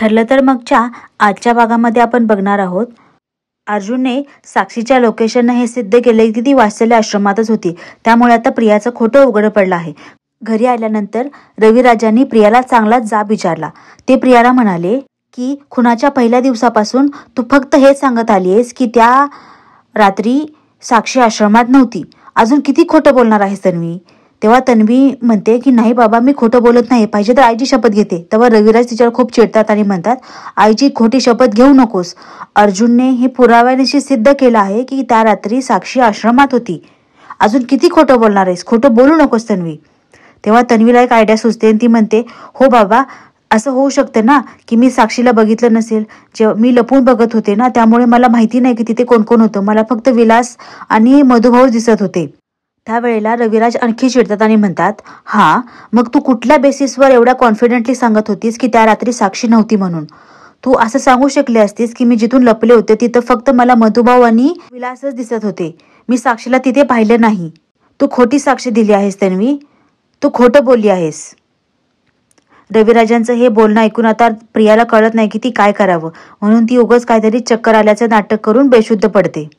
ठरलं तर मगच्या आजच्या भागामध्ये आपण बघणार आहोत अर्जुनने साक्षीच्या लोकेशनने हे सिद्ध केले की ती वात्सल्य आश्रमातच होती, त्यामुळे आता प्रियाचं खोटं उघड पडलं आहे। घरी आल्यानंतर रविराजांनी प्रियाला चांगलाच जाब विचारला। ते प्रियाला म्हणाले की खुनाच्या पहिल्या दिवसापासून तू फक्त हेच सांगत आलीयस की त्या रात्री साक्षी आश्रमात नव्हती, अजून किती खोटं बोलणार आहेस तन्वी? तेव्हा तन्वी म्हणते की नाही बाबा, मी खोटं बोलत नाही, पाहिजे तर आईची शपथ घेते। तेव्हा रविराज तिच्यावर खूप चिडतात आणि म्हणतात आईची खोटी शपथ घेऊ नकोस, अर्जुनने हे पुराव्यानिशी सिद्ध केलं आहे की त्या रात्री साक्षी आश्रमात होती, अजून किती खोटं बोलणार आहेस, खोटं बोलू नकोस तन्वी। तेव्हा तन्वीला एक आयडिया सुचते आणि ती म्हणते हो बाबा, असं होऊ शकतं ना की मी साक्षीला बघितलं नसेल, जेव्हा मी लपून बघत होते ना, त्यामुळे मला माहिती नाही की तिथे कोण कोण होतं, मला फक्त विलास आणि मधुभाऊ दिसत होते। त्यावेळेला रविराज आणखी चिडतात आणि म्हणतात हा, मग तू कुठल्या बेसिसवर एवढ्या कॉन्फिडेंटली सांगत होतीस की त्या रात्री साक्षी नव्हती म्हणून? तू असं सांगू शकले असतीस की मी जिथून लपले होते तिथं फक्त मला मधुभाऊ आणि विलासच दिसत होते, मी साक्षीला तिथे पाहिलं नाही। तू खोटी साक्ष दिली आहेस तन्वी, तू खोटं बोलली आहेस। रविराजांचं हे बोलणं ऐकून आता प्रियाला कळत नाही की ती काय करावं, म्हणून ती उगाच काहीतरी चक्कर आल्याचं नाटक करून बेशुद्ध पडते।